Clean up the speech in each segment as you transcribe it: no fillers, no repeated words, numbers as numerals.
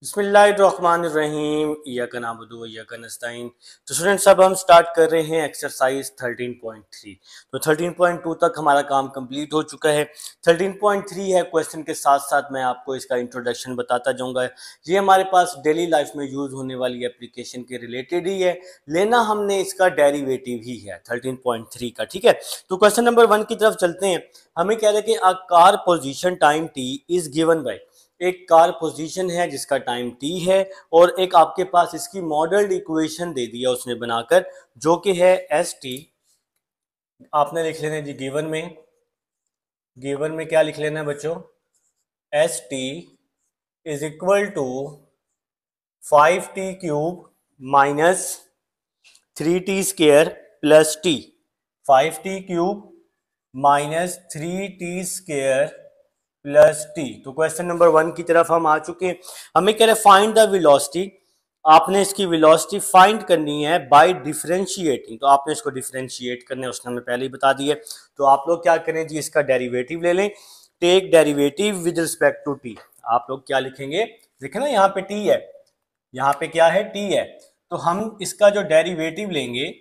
बिस्मिल्लाहिर्रहमानिर्रहीम इय्याका नअबुदु व इय्याका नस्तईन। तो स्टूडेंट्स अब हम स्टार्ट कर रहे हैं एक्सरसाइज 13.3। तो 13.2 तक हमारा काम कंप्लीट हो चुका है। 13.3 है, क्वेश्चन के साथ साथ मैं आपको इसका इंट्रोडक्शन बताता जाऊंगा। ये हमारे पास डेली लाइफ में यूज होने वाली एप्लीकेशन के रिलेटेड ही है, लेना हमने इसका डेरिवेटिव ही है 13.3 का। ठीक है, तो क्वेश्चन नंबर 1 की तरफ चलते हैं। हमें कह रहे हैं कि a car position time T is given by, एक कार पोजीशन है जिसका टाइम टी है और एक आपके पास इसकी मॉडल्ड इक्वेशन दे दिया उसने बनाकर, जो कि है एस टी। आपने लिख लेना जी गिवन में क्या लिख लेना है बच्चों, S T is equal to 5t³ minus 3t² plus T. 5t³ minus 3t² plus T. तो क्वेश्चन नंबर 1 की तरफ हम आ चुके हैं। हमें कह रहे फाइंड द वेलोसिटी, आपने इसकी वेलोसिटी फाइंड करनी है बाय डिफरेंशिएटिंग। तो आपने इसको डिफरेंशिएट करना है, उसने हमें पहले ही बता दिया। तो आप लोग क्या करें जी, इसका डेरिवेटिव ले लें। Take derivative with respect to T. आप लोग क्या लिखेंगे, देखें ना यहाँ पे टी है, यहाँ पे क्या है, टी है। तो हम इसका जो डेरिवेटिव लेंगे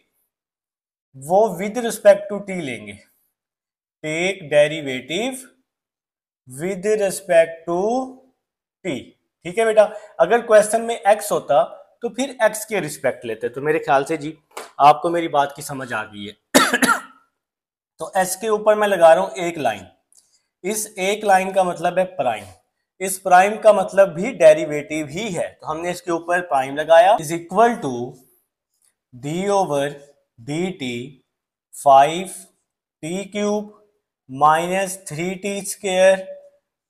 वो विद रिस्पेक्ट टू टी लेंगे। Take derivative with respect to T. ठीक है बेटा, अगर क्वेश्चन में x होता तो फिर x के रिस्पेक्ट लेते। तो मेरे ख्याल से जी आपको मेरी बात की समझ आ गई है। तो s के ऊपर मैं लगा रहा हूं एक लाइन, इस एक लाइन का मतलब है प्राइम, इस प्राइम का मतलब भी डेरिवेटिव ही है। तो हमने इसके ऊपर प्राइम लगाया, is equal to D over D T 5t³ minus 3t²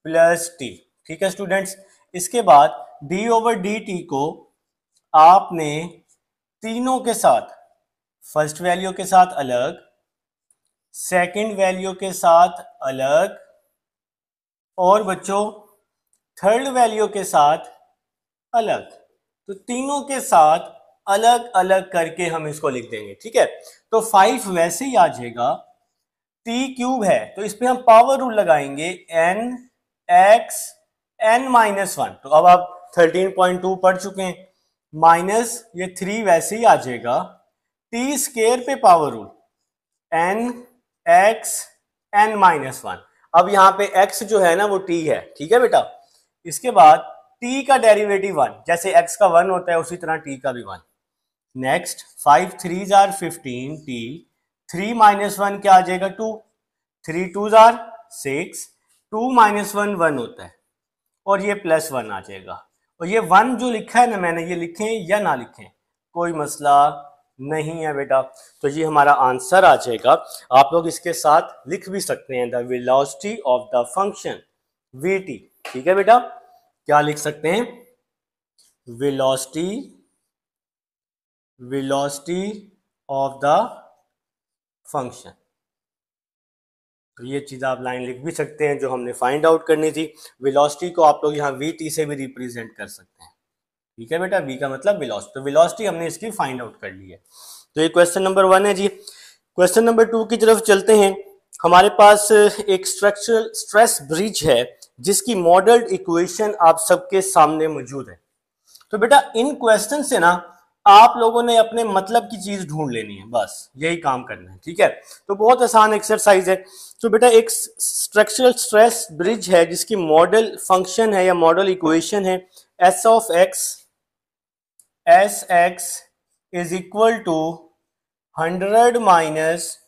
plus T. ठीक है स्टूडेंट्स, इसके बाद d ओवर डी टी को आपने तीनों के साथ, फर्स्ट वैल्यू के साथ अलग, सेकंड वैल्यू के साथ अलग और बच्चों थर्ड वैल्यू के साथ अलग। तो तीनों के साथ अलग अलग करके हम इसको लिख देंगे। ठीक है, तो 5 वैसे ही आ जाएगा, t³ है तो इस पे हम पावर रूल लगाएंगे, n x n-1। तो अब आप 13.2 पढ़ चुके हैं, माइनस ये 3 वैसे ही आ जाएगा, t² पे power rule n x n-1। अब यहाँ पे x जो है ना वो t है। ठीक है बेटा, इसके बाद t का डेरिवेटिव 1, जैसे x का 1 होता है उसी तरह t का भी 1। नेक्स्ट 5 3 जार 15 t, 3 माइनस 1 क्या आ जाएगा, 2, 3 2 जार 6, 2 माइनस 1 1 होता है और ये प्लस 1 आ जाएगा। और ये 1 जो लिखा है ना मैंने, ये लिखें या ना लिखें कोई मसला नहीं है बेटा। तो ये हमारा आंसर आ जाएगा। आप लोग इसके साथ लिख भी सकते हैं the velocity of the function vt। ठीक है बेटा, क्या लिख सकते हैं, वेलोसिटी ऑफ द फंक्शन। तो ये चीज आप लाइन लिख भी सकते हैं जो हमने फाइंड आउट करनी थी। वेलोसिटी को आप लोग यहाँ vt से भी रिप्रेजेंट कर सकते हैं। ठीक है बेटा, v का मतलब वेलोसिटी, तो वेलोसिटी हमने इसकी फाइंड आउट कर ली है। तो ये क्वेश्चन नंबर 1 है जी। क्वेश्चन नंबर 2 की तरफ चलते हैं। हमारे पास एक स्ट्रक्चरल स्ट्रेस ब्रिज है जिसकी मॉडल्ड इक्वेशन आप सबके सामने मौजूद है। तो बेटा इन क्वेश्चन से ना आप लोगों ने अपने मतलब की चीज ढूंढ लेनी है, बस यही काम करना है। ठीक है, तो बहुत आसान एक्सरसाइज है। तो बेटा एक स्ट्रक्चरल स्ट्रेस ब्रिज है जिसकी मॉडल फंक्शन है या मॉडल इक्वेशन है S of X is equal to 100 minus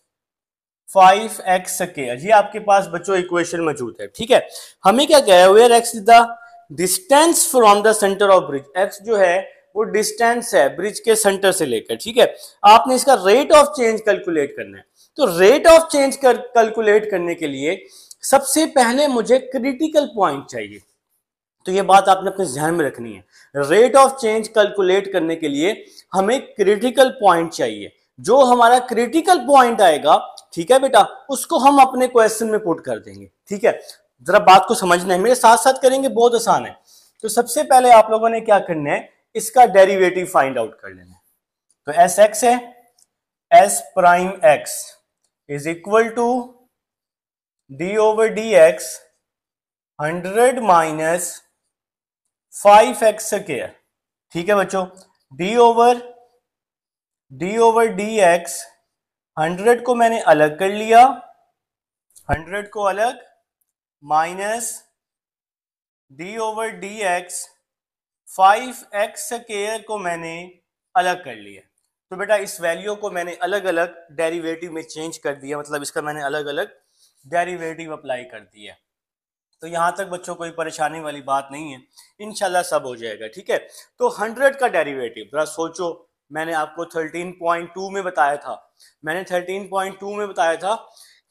5x²। ये आपके पास बच्चों इक्वेशन मौजूद है। ठीक है, हमें क्या कहा है, where x is the distance from the centre of bridge. x जो है वो डिस्टेंस है ब्रिज के सेंटर से लेकर। ठीक है, आपने इसका रेट ऑफ चेंज कैलकुलेट करना है। तो रेट ऑफ चेंज कैलकुलेट करने के लिए सबसे पहले मुझे क्रिटिकल पॉइंट चाहिए। तो ये बात आपने अपने ध्यान में रखनी है, रेट ऑफ चेंज कैलकुलेट करने के लिए हमें क्रिटिकल पॉइंट चाहिए। जो हमारा क्रिटिकल पॉइंट आएगा, ठीक है बेटा, उसको हम अपने क्वेश्चन में पुट कर देंगे। ठीक है, जरा बात को समझना है, मेरे साथ साथ करेंगे, बहुत आसान है। तो सबसे पहले आप लोगों ने क्या करना है, इसका डेरिवेटिव फाइंड आउट कर लेना है। तो एस एक्स है, S prime X is equal to D over D X 100 minus 5x²। ठीक है बच्चों, d/dx 100 को मैंने अलग कर लिया, 100 को अलग, माइनस d/dx 5x² को मैंने अलग कर लिया। तो बेटा इस वैल्यू को मैंने अलग अलग डेरिवेटिव में चेंज कर दिया, मतलब इसका मैंने अलग अलग डेरिवेटिव अप्लाई कर दिया। तो यहां तक बच्चों कोई परेशानी वाली बात नहीं है, इंशाल्लाह सब हो जाएगा। ठीक है, तो 100 का डेरिवेटिव जरा सोचो, मैंने आपको 13.2 में बताया था,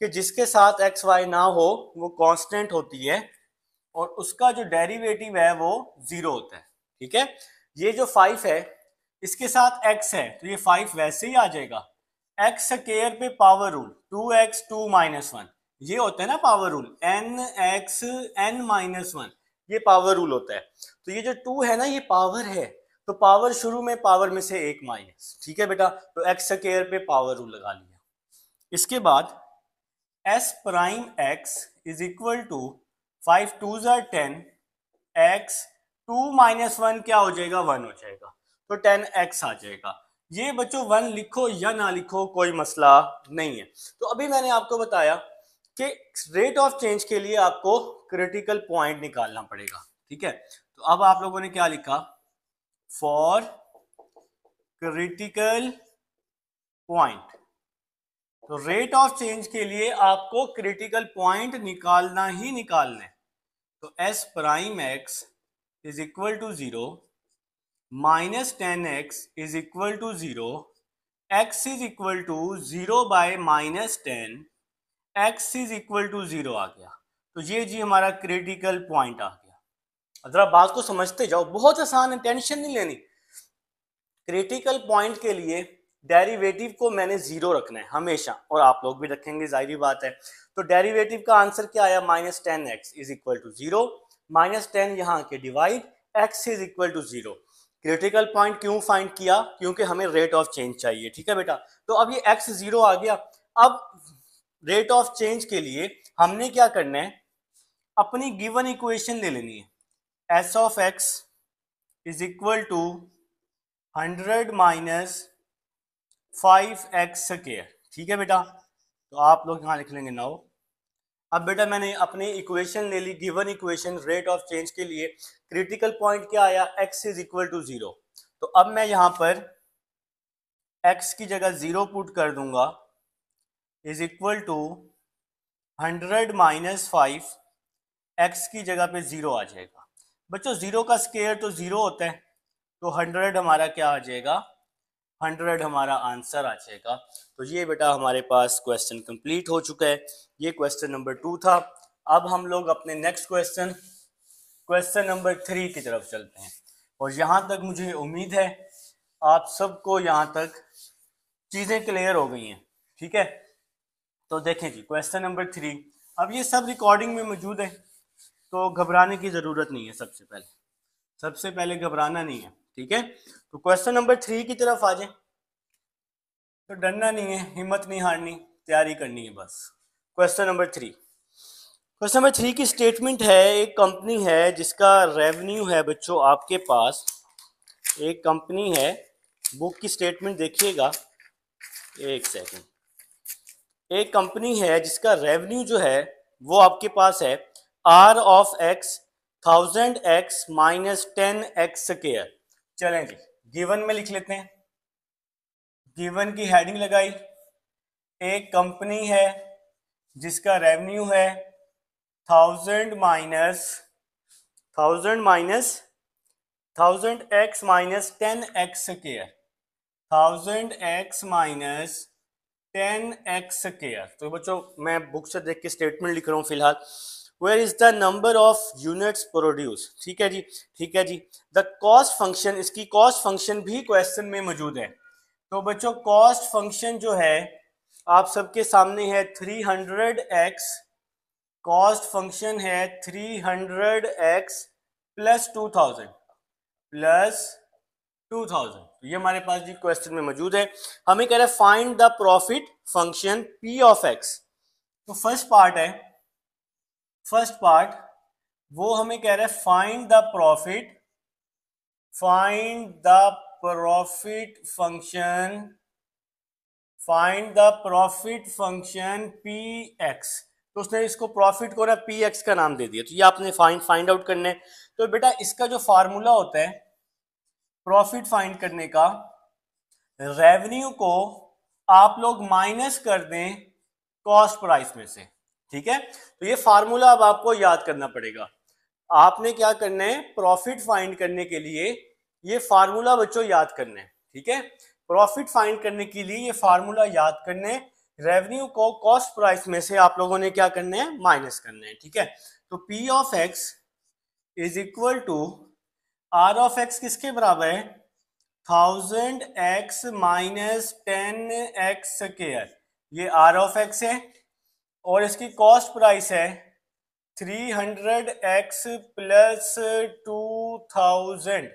कि जिसके साथ एक्स वाई ना हो वो कांस्टेंट होती है और उसका जो डेरिवेटिव है वो 0 होता है। ठीक है, ये जो 5 है इसके साथ x है तो ये 5 वैसे ही आ जाएगा। x² पे पावर रूल 2x 2 - 1 ये होता है ना पावर रूल, nx n - 1 ये पावर रूल होता है। तो ये जो 2 है ना ये पावर है, तो पावर शुरू में पावर में से एक माइनस। ठीक है बेटा, तो x² पे पावर रूल लगा लिया। इसके बाद s prime x is equal to 5 2 10 x 2 - 1 क्या हो जाएगा, 1 हो जाएगा, तो 10x आ जाएगा। ये बच्चों 1 लिखो या ना लिखो कोई मसला नहीं है। तो अभी मैंने आपको बताया कि रेट ऑफ चेंज के लिए आपको क्रिटिकल पॉइंट निकालना पड़ेगा। ठीक है, तो अब आप लोगों ने क्या लिखा, फॉर क्रिटिकल पॉइंट। तो रेट ऑफ चेंज के लिए आपको क्रिटिकल पॉइंट निकालना ही निकालना है। तो s prime x is equal to 0 minus 10x is equal to 0, x is equal to 0 by -10, x is equal to 0 आ गया। तो ये जी हमारा क्रिटिकल पॉइंट आ गया। जरा बात को समझते जाओ, बहुत आसान है, टेंशन नहीं लेनी। क्रिटिकल पॉइंट के लिए डेरिवेटिव को मैंने 0 रखना है हमेशा, और आप लोग भी रखेंगे, जाहिर बात है। तो डेरिवेटिव का आंसर क्या आया, -10x इज इक्वल टू 0, -10 यहाँ के divide x is equal to 0। Critical point क्यों फाइंड किया, क्योंकि हमें रेट ऑफ चेंज चाहिए। ठीक है बेटा, तो अब ये x 0 आ गया। अब रेट ऑफ चेंज के लिए हमने क्या करना है, अपनी गिवन इक्वेशन ले लेनी है, s of x is equal to 100 minus 5x²। ठीक है बेटा, तो आप लोग यहां लिख लेंगे 9। अब बेटा मैंने अपनी इक्वेशन ले ली, given equation rate of change के लिए। क्रिटिकल पॉइंट क्या आया, x इज इक्वल टू 0। तो अब मैं यहां पर x की जगह 0 पुट कर दूंगा, is equal to 100 minus 5, x की जगह पे 0 आ जाएगा। बच्चों 0 का स्क्वायर तो 0 होता है, तो 100 हमारा क्या आ जाएगा, 100 हमारा आंसर आ जाएगा। तो ये बेटा हमारे पास क्वेश्चन कंप्लीट हो चुका है। ये क्वेश्चन नंबर 2 था। अब हम लोग अपने नेक्स्ट क्वेश्चन नंबर 3 की तरफ चलते हैं। और यहाँ तक मुझे उम्मीद है आप सबको यहाँ तक चीज़ें क्लियर हो गई हैं। ठीक है, तो देखें जी क्वेश्चन नंबर 3। अब ये सब रिकॉर्डिंग में मौजूद है, तो घबराने की ज़रूरत नहीं है। सबसे पहले घबराना नहीं है। ठीक है, तो क्वेश्चन नंबर 3 की तरफ आ जाए। तो डरना नहीं है, हिम्मत नहीं हारनी, तैयारी करनी है बस। क्वेश्चन नंबर 3 की स्टेटमेंट है, एक कंपनी है जिसका रेवेन्यू है बच्चों आपके पास, एक कंपनी है, बुक की स्टेटमेंट देखिएगा, एक सेकंड। एक कंपनी है जिसका रेवेन्यू जो है वो आपके पास है r of x 1000x minus 10x²। चलें जी, गिवन में लिख लेते हैं, गिवन की हेडिंग लगाई, एक कंपनी है जिसका रेवेन्यू है 1000 minus 1000x minus 10x², 1000x minus 10x²। तो बच्चों मैं बुक से देख के स्टेटमेंट लिख रहा हूँ फिलहाल। Where is the number of units produce. ठीक है जी, ठीक है जी। द कॉस्ट फंक्शन, इसकी कॉस्ट फंक्शन भी क्वेश्चन में मौजूद है। तो बच्चों कॉस्ट फंक्शन जो है आप सबके सामने है 300x, कॉस्ट फंक्शन है 300x प्लस 2000 प्लस 2000। तो ये हमारे पास जी क्वेश्चन में मौजूद है। हमें कह रहा है find the profit function p of x। तो फर्स्ट पार्ट वो हमें कह रहा है find the profit find the profit function, find the profit function P x. तो उसने इसको प्रॉफिट को ना पी एक्स का नाम दे दिया, तो ये आपने फाइंड आउट करने। तो बेटा इसका जो फार्मूला होता है प्रॉफिट फाइंड करने का, रेवेन्यू को आप लोग माइनस कर दें कॉस्ट प्राइस में से, ठीक है। तो ये फार्मूला अब आपको याद करना पड़ेगा। आपने क्या करना है, प्रॉफिट फाइंड करने के लिए ये फार्मूला बच्चों याद करना है, ठीक है। प्रॉफिट फाइंड करने के लिए ये फार्मूला याद करने, रेवेन्यू को कॉस्ट प्राइस में से आप लोगों ने क्या करना है, माइनस करना है, ठीक है। तो P of X is equal to R of X किसके बराबर है, 1000x माइनस 10x स्क्वायर, ये R ऑफ X है, और इसकी कॉस्ट प्राइस है 300x प्लस 2000,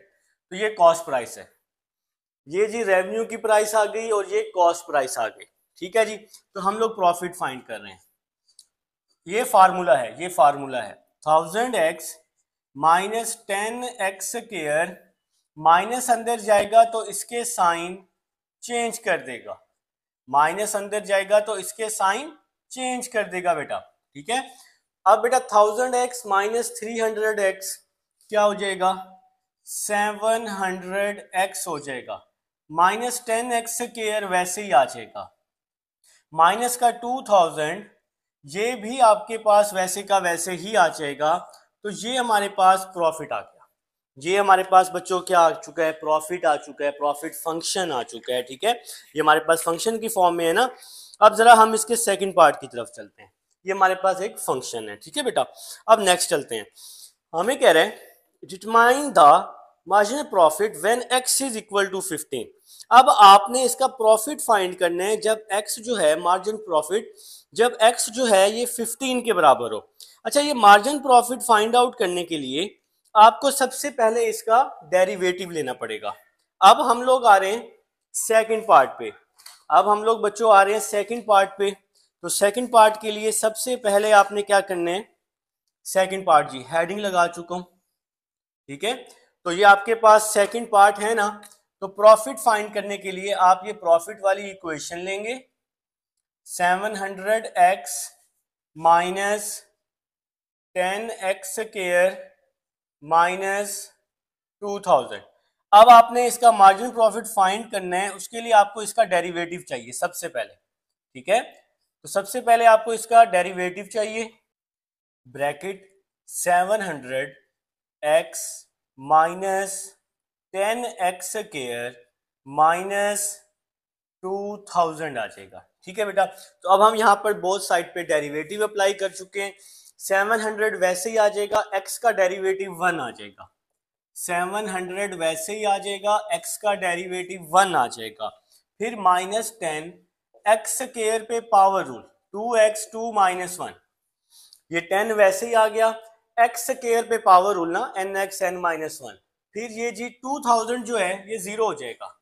तो ये कॉस्ट प्राइस है। ये जी रेवेन्यू की प्राइस आ गई और ये कॉस्ट प्राइस आ गई, ठीक है जी। तो हम लोग प्रॉफिट फाइंड कर रहे हैं, ये फार्मूला है, ये फार्मूला है 1000x minus 10x square, minus अंदर जाएगा तो इसके साइन चेंज कर देगा, माइनस अंदर जाएगा तो इसके साइन चेंज कर देगा बेटा, ठीक है। अब बेटा 1000x माइनस 300x क्या हो जाएगा, 700x हो जाएगा, माइनस 10x स्क्वायर वैसे ही आ जाएगा, माइनस का 2000 ये भी आपके पास वैसे का वैसे ही आ जाएगा। तो ये हमारे पास प्रॉफिट आ गया, ये हमारे पास बच्चों क्या आ चुका है, प्रॉफिट आ चुका है, प्रॉफिट फंक्शन आ चुका है, ठीक है। ये हमारे पास फंक्शन की फॉर्म में है ना। अब जरा हम इसके सेकंड पार्ट की तरफ चलते हैं, ये हमारे पास एक फंक्शन है, ठीक है बेटा। अब नेक्स्ट चलते हैं, हमें कह रहे हैं determine the marginal profit when x is equal to 15। अब आपने इसका प्रॉफिट फाइंड करना है जब x जो है, मार्जिन प्रॉफिट जब x जो है ये 15 के बराबर हो। अच्छा, ये मार्जिन प्रॉफिट फाइंड आउट करने के लिए आपको सबसे पहले इसका डेरिवेटिव लेना पड़ेगा। अब हम लोग आ रहे हैं सेकंड पार्ट पे, अब हम लोग बच्चों आ रहे हैं सेकंड पार्ट पे। तो सेकंड पार्ट के लिए सबसे पहले आपने क्या करना है, सेकंड पार्ट जी हेडिंग लगा चुका हूं, ठीक है। तो ये आपके पास सेकंड पार्ट है ना। तो प्रॉफिट फाइंड करने के लिए आप ये प्रॉफिट वाली इक्वेशन लेंगे, 700x minus 10x square minus 2000। अब आपने इसका मार्जिन प्रॉफिट फाइंड करना है, उसके लिए आपको इसका डेरिवेटिव चाहिए सबसे पहले, ठीक है। तो सबसे पहले आपको इसका डेरिवेटिव चाहिए, bracket 700x minus 10x square minus 2000 आ जाएगा, ठीक है बेटा। तो अब हम यहाँ पर बोथ साइड पे डेरिवेटिव अप्लाई कर चुके हैं। 700 वैसे ही आ जाएगा, x का डेरिवेटिव 1 आ जाएगा, 700 वैसे ही आ जाएगा, x का डेरिवेटिव 1 आ जाएगा, फिर माइनस 10 x स्क्वायर पे पावर रूल 2x 2 माइनस 1, ये 10 वैसे ही आ गया, x स्क्वायर पे पावर रूल ना nx n माइनस 1, फिर ये जी 2000 जो है ये जीरो हो जाएगा,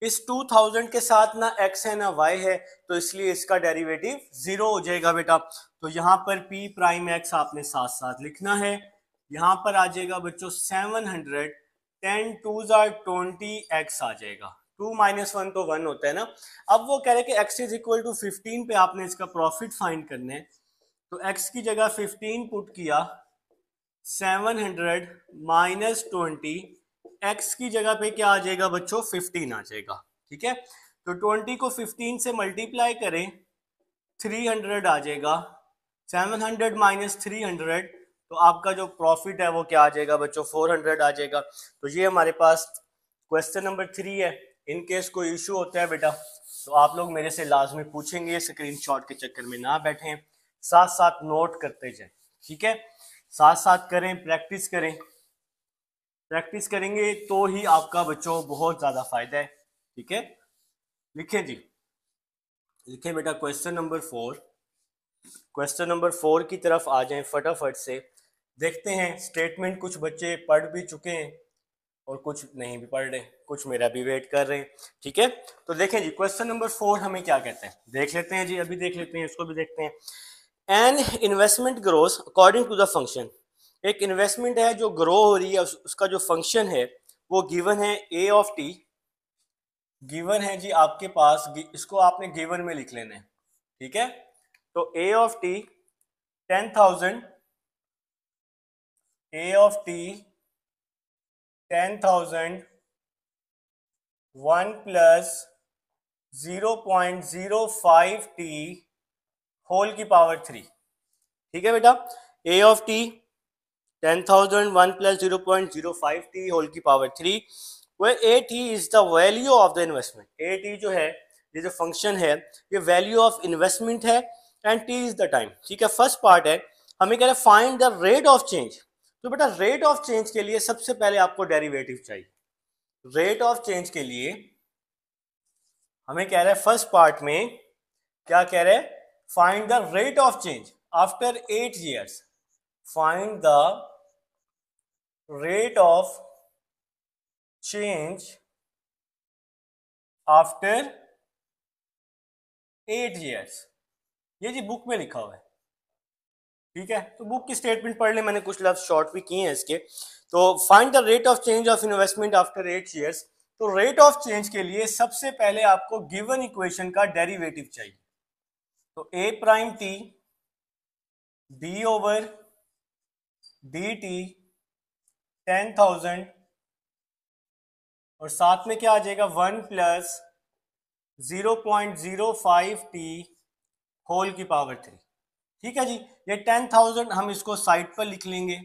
इस 2000 के साथ ना x है ना y है, तो इसलिए इसका डेरिवेटिव जीरो हो जाएगा बेटा। तो यहाँ पर p प्राइम x आपने साथ साथ लिखना है, यहाँ पर आ जाएगा बच्चों 700, 10 2s are 20x आ जाएगा, 2 माइनस 1 तो 1 होता है ना। अब वो कह रहे कि x इज इक्वल टू 15 पे आपने इसका प्रॉफिट फाइंड करना है, तो x की जगह 15 पुट किया, 700 माइनस 20, x की जगह पे क्या आ जाएगा बच्चों, 15 आ जाएगा, ठीक है। तो 20 को 15 से मल्टीप्लाई करें, 300 आ जाएगा, 700 माइनस 300, तो आपका जो प्रॉफिट है वो क्या आ जाएगा बच्चों, 400 आ जाएगा। तो ये हमारे पास क्वेश्चन नंबर 3 है। इन केस कोई इशू होता है बेटा तो आप लोग मेरे से लाजमी पूछेंगे, स्क्रीनशॉट के चक्कर में ना बैठें, साथ साथ नोट करते जाएं, ठीक है। साथ साथ करें, प्रैक्टिस करें, प्रैक्टिस करेंगे तो ही आपका बच्चों बहुत ज्यादा फायदा है, ठीक है। लिखें जी, लिखें बेटा क्वेश्चन नंबर 4। क्वेश्चन नंबर 4 की तरफ आ जाएं फटाफट से। देखते हैं स्टेटमेंट, कुछ बच्चे पढ़ भी चुके हैं और कुछ नहीं भी पढ़ रहे, कुछ मेरा भी वेट कर रहे हैं, ठीक है। तो देखें जी क्वेश्चन नंबर 4 हमें क्या कहते हैं, देख लेते हैं जी, अभी देख लेते हैं, इसको भी देखते हैं। An investment grows according to the function, एक इन्वेस्टमेंट है जो ग्रो हो रही है, उसका जो फंक्शन है वो गिवन है ए ऑफ टी, गिवन है जी आपके पास, इसको आपने गिवन में लिख लेना है, ठीक है। तो A of t 10,000, A of t 10,000 1 plus 0.05 t whole की पावर 3, ठीक है बेटा। A of t 10,000 1 plus 0.05 t whole की power 3, where A t is the value of the investment. A t जो है, ये जो फंक्शन है, ये वैल्यू ऑफ इन्वेस्टमेंट है and t is the time, ठीक है। फर्स्ट पार्ट है, हमें कह रहे हैं find the rate of change. तो बेटा रेट ऑफ चेंज के लिए सबसे पहले आपको डेरिवेटिव चाहिए। रेट ऑफ चेंज के लिए हमें कह रहा है फर्स्ट पार्ट में क्या कह रहे हैं, find the rate of change after 8 years, find the rate of change after 8 years। ये जी बुक में लिखा हुआ है, ठीक है। तो बुक की स्टेटमेंट पढ़ ले, मैंने कुछ लफ्ज शॉर्ट भी किए हैं इसके। तो find the rate of change of investment after 8 years। तो रेट ऑफ चेंज के लिए सबसे पहले आपको गिवन इक्वेशन का डेरिवेटिव चाहिए। तो A prime t d over D t 10,000 और साथ में क्या आ जाएगा 1 प्लस 0.05 टी होल की पावर 3, ठीक है जी। ये 10,000 हम इसको साइड पर लिख लेंगे,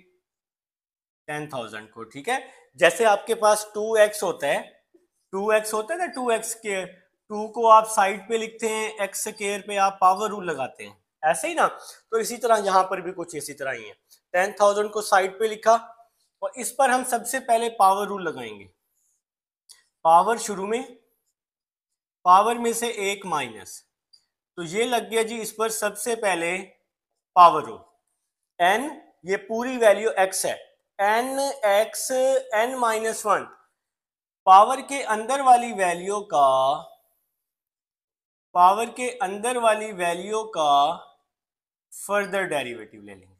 10,000 को, ठीक है। जैसे आपके पास 2x होता है, 2x होता है ना, 2x स्क्वायर, 2 को आप साइड पे लिखते हैं, x स्क्वायर पे आप पावर रूल लगाते हैं, ऐसे ही ना। तो इसी तरह यहां पर भी कुछ इसी तरह ही है। 10,000 को साइड पे लिखा और इस पर हम सबसे पहले पावर रूल लगाएंगे। पावर शुरू में, पावर में से एक माइनस, तो ये लग गया जी इस पर सबसे पहले पावर रूल। n ये पूरी वैल्यू x है, n x n minus 1, power के अंदर वाली वैल्यू का, पावर के अंदर वाली वैल्यू का फर्दर डेरिवेटिव ले लेंगे,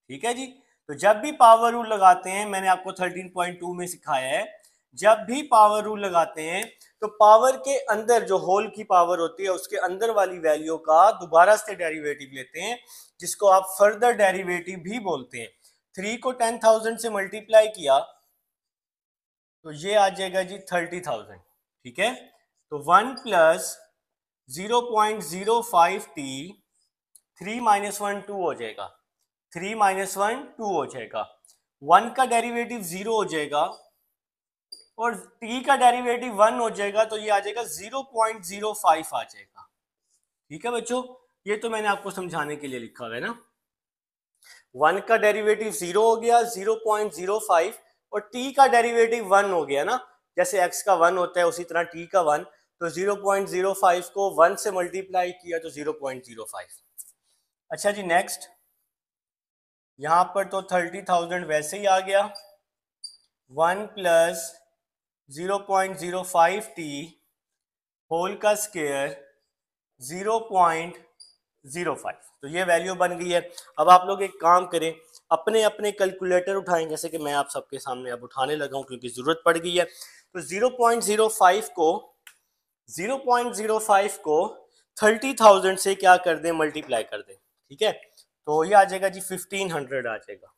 ठीक है जी। तो जब भी पावर रूल लगाते हैं, मैंने आपको 13.2 में सिखाया है, जब भी पावर रूल लगाते हैं तो पावर के अंदर जो होल की पावर होती है उसके अंदर वाली वैल्यू का दोबारा से डेरिवेटिव लेते हैं, जिसको आप फर्दर डेरिवेटिव भी बोलते हैं। 3 को 10,000 से मल्टीप्लाई किया तो ये आ जाएगा जी 30,000, ठीक है। तो 1 प्लस 0.05 टी, 3 माइनस 1 2 हो जाएगा, 3 माइनस 1 2 हो जाएगा, 1 का डेरिवेटिव 0 हो जाएगा और t का डेरिवेटिव 1 हो जाएगा, तो ये आ जाएगा 0.05 आ जाएगा, ठीक है बच्चों। ये तो मैंने आपको समझाने के लिए लिखा हुआ है ना। 1 का डेरिवेटिव 0 हो गया 0.05 और t का डेरिवेटिव 1 हो गया ना, जैसे x का 1 होता है उसी तरह t का 1, तो 0.05 को 1 से मल्टीप्लाई किया तो 0.05। अच्छा जी नेक्स्ट, यहां पर तो 30,000 वैसे ही आ गया, 1 प्लस 0.05 टी होल का स्क्वायर 0.05, तो ये वैल्यू बन गई है। अब आप लोग एक काम करें, अपने अपने कैलकुलेटर उठाएं, जैसे कि मैं आप सबके सामने अब उठाने लगा हूं क्योंकि जरूरत पड़ गई है। तो 0.05 को 30,000 से क्या कर दें, मल्टीप्लाई कर दें, ठीक है। तो ये आ जाएगा जी 1500 आ जाएगा।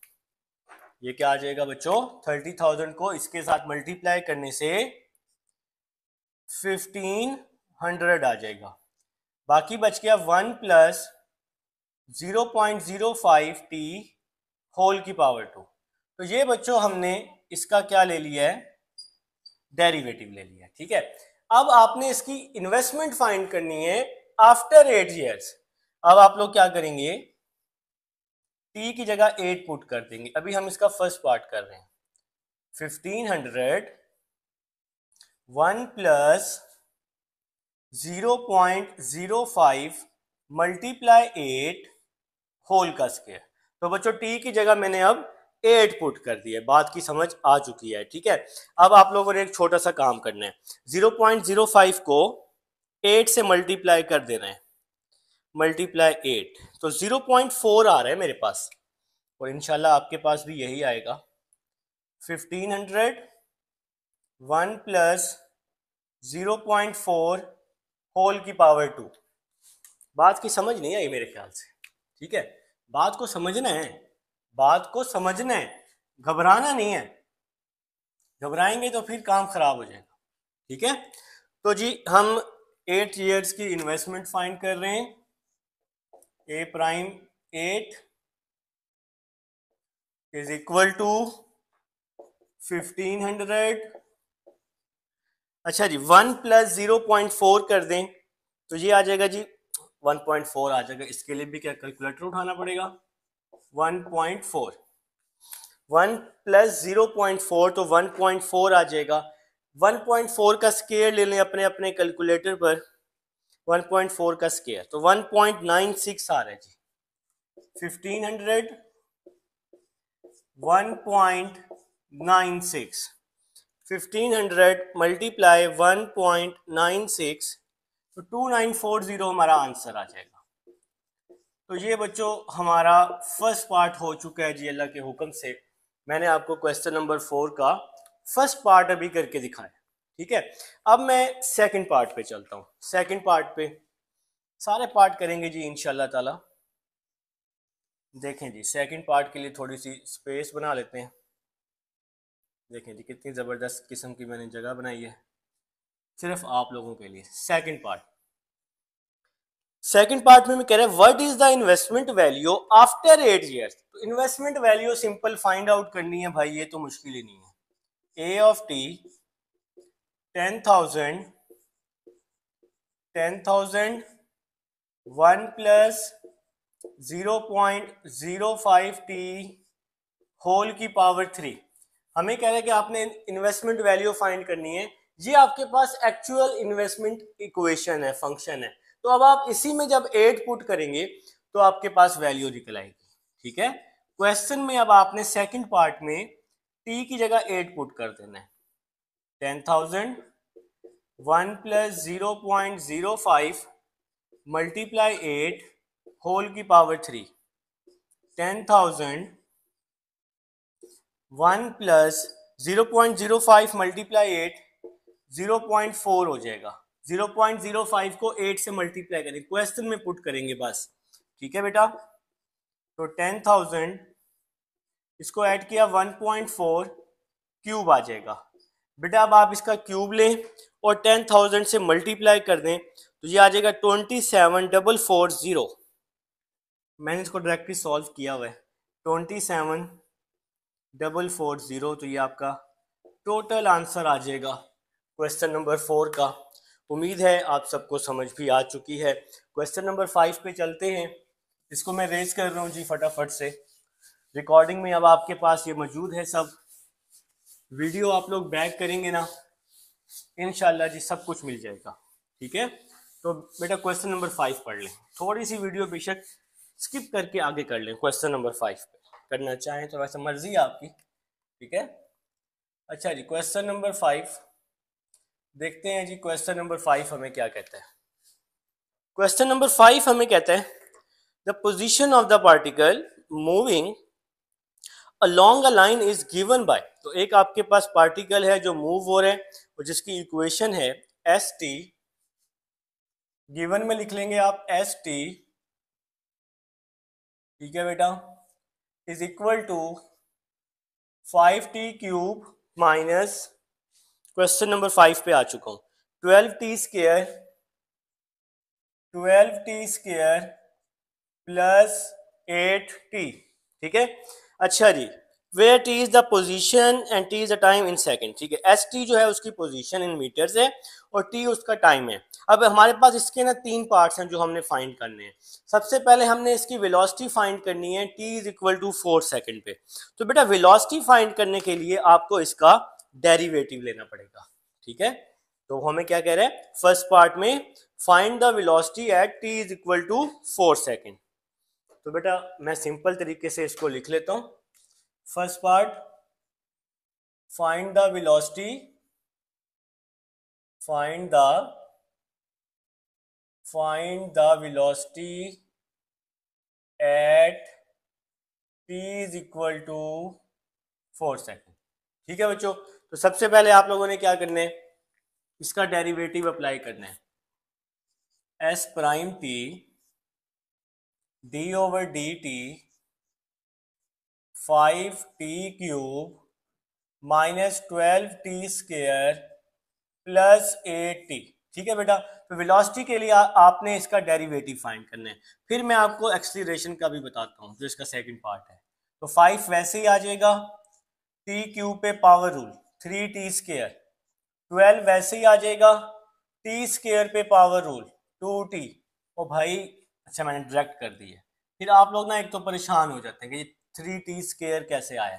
ये क्या आ जाएगा बच्चों, 30,000 को इसके साथ मल्टीप्लाई करने से 1500 आ जाएगा। बाकी बच गया 1 प्लस 0.05 टी होल की पावर 2। तो ये बच्चों हमने इसका क्या ले लिया है, डेरिवेटिव ले लिया, ठीक है। अब आपने इसकी इन्वेस्टमेंट फाइंड करनी है आफ्टर 8 years। अब आप लोग क्या करेंगे, t की जगह 8 पुट कर देंगे। अभी हम इसका फर्स्ट पार्ट कर रहे हैं, 1500 1 प्लस 0.05 मल्टीप्लाई 8 होल का स्क्वायर। तो बच्चों t की जगह मैंने अब 8 पुट कर दिया, बात की समझ आ चुकी है, ठीक है। अब आप लोगों ने एक छोटा सा काम करना है, 0.05 को 8 से मल्टीप्लाई कर देना है, मल्टीप्लाई 8, तो 0.4 आ रहा है मेरे पास और इंशाल्लाह आपके पास भी यही आएगा। 1500 1 प्लस 0.4 होल की पावर 2। बात की समझ नहीं आई मेरे ख्याल से, ठीक है। बात को समझना है, बात को समझना है, घबराना नहीं है। घबराएंगे तो फिर काम खराब हो जाएगा, ठीक है। तो जी हम 8 ईयर्स की इन्वेस्टमेंट फाइंड कर रहे हैं। ए प्राइम 8 इज इक्वल टू 1500। अच्छा जी 1 प्लस 0.4 कर दें तो ये आ जाएगा जी 1.4 आ जाएगा। इसके लिए भी क्या कैलकुलेटर उठाना पड़ेगा। 1.4, 1 प्लस 0.4 तो 1.4 आ जाएगा। 1.4 का स्केयर ले लें अपने अपने कैलकुलेटर पर। 1.4 का स्केयर तो 1.96 आ रहा है जी। 1500 1.96, 1500 मल्टीप्लाई 1.96 तो 2940 हमारा आंसर आ जाएगा। तो ये बच्चों हमारा फर्स्ट पार्ट हो चुका है जी अल्लाह के हुक्म से। मैंने आपको क्वेश्चन नंबर 4 का फर्स्ट पार्ट अभी करके दिखाया, ठीक है। अब मैं सेकंड पार्ट पे चलता हूँ। सेकंड पार्ट पे सारे पार्ट करेंगे जी इंशाल्लाह ताला। देखें जी सेकंड पार्ट के लिए थोड़ी सी स्पेस बना लेते हैं। देखें जी कितनी ज़बरदस्त किस्म की मैंने जगह बनाई है सिर्फ आप लोगों के लिए। सेकंड पार्ट, सेकंड पार्ट में कह रहे हैं what is the investment value after 8 years. तो investment value simple find out करनी है भाई, ये तो मुश्किल ही नहीं है। A of t 10,000, 10,000 1 plus 0.05 t whole की पावर 3। हमें कह रहे हैं कि आपने इन्वेस्टमेंट वैल्यू फाइंड करनी है। ये आपके पास एक्चुअल इन्वेस्टमेंट इक्वेशन है, फंक्शन है। तो अब आप इसी में जब 8 पुट करेंगे तो आपके पास वैल्यू निकल आएगी, ठीक है। क्वेश्चन में अब आपने सेकंड पार्ट में टी की जगह 8 पुट कर देना है। 10,000 1 प्लस 0.05 मल्टीप्लाई 8 होल की पावर 3। 10,000 1 प्लस 0.05 मल्टीप्लाई 8 0.4 हो जाएगा। 0.05 को 8 से मल्टीप्लाई करेंगे, क्वेश्चन में पुट करेंगे बस, ठीक है बेटा। तो 10,000 इसको ऐड किया 1.4 क्यूब आ जाएगा बेटा। अब आप इसका क्यूब लें और 10,000 से मल्टीप्लाई कर दें तो ये आ जाएगा 27,440। मैंने इसको डायरेक्टली सॉल्व किया हुआ है। 27,440 तो ये आपका टोटल आंसर आ जाएगा क्वेश्चन नंबर 4 का। उम्मीद है आप सबको समझ भी आ चुकी है। क्वेश्चन नंबर 5 पे चलते हैं। इसको मैं रेज कर रहा हूँ जी फटाफट से। रिकॉर्डिंग में अब आपके पास ये मौजूद है सब। वीडियो आप लोग बैक करेंगे ना, इंशाल्लाह जी सब कुछ मिल जाएगा, ठीक है। तो बेटा क्वेश्चन नंबर 5 पढ़ लें। थोड़ी सी वीडियो बेशक स्किप करके आगे कर लें। क्वेश्चन नंबर 5 पे करना चाहें तो वैसे मर्जी है आपकी, ठीक है। अच्छा जी क्वेश्चन नंबर 5 देखते हैं जी। क्वेश्चन नंबर 5 हमें क्या कहता है। क्वेश्चन नंबर 5 हमें कहता है the position of the particle moving along a line is given bye. तो एक आपके पास पार्टिकल है जो मूव हो रहे हैं और जिसकी इक्वेशन है एस टी। गिवन में लिख लेंगे आप एस टी, ठीक है बेटा, is equal to 5t cube minus, question number 5 पे आ चुका हूं, 12t square, 12t square plus 8t, ठीक है। अच्छा जी where t is the position and t is the time in second, ठीक है। एस टी जो है उसकी पोजीशन इन मीटर्स है और टी उसका टाइम है। अब हमारे पास इसके ना 3 पार्ट्स हैं जो हमने फाइंड करने हैं। सबसे पहले हमने इसकी वेलोसिटी फाइंड करनी है T is equal to 4 second पे। तो बेटा वेलोसिटी फाइंड करने के लिए आपको इसका डेरिवेटिव लेना पड़ेगा, ठीक है। तो हमें क्या कह रहे हैं फर्स्ट पार्ट में find the velocity at T is equal to 4 second. तो बेटा मैं सिंपल तरीके से इसको लिख लेता हूं। First part find the velocity, find the velocity at T is equal to 4 second, ठीक है बच्चों। तो सबसे पहले आप लोगों ने क्या करना है, इसका डेरिवेटिव अप्लाई करना है, S prime t d over D T 5t³ minus 12t² plus 8t। ठीक है बेटा, तो वेलोसिटी के लिए आपने इसका डेरिवेटिव फाइंड करना है। फिर मैं आपको एक्सीलरेशन का भी बताता हूँ जो इसका सेकंड पार्ट है। तो 5 वैसे ही आ जाएगा, t³ पे पावर रूल 3t², 12 वैसे ही आ जाएगा, t² पे पावर रूल 2t। ओ भाई अच्छा मैंने डायरेक्ट कर दी है। फिर आप लोग ना एक तो परेशान हो जाते हैं कि 3t² कैसे आया।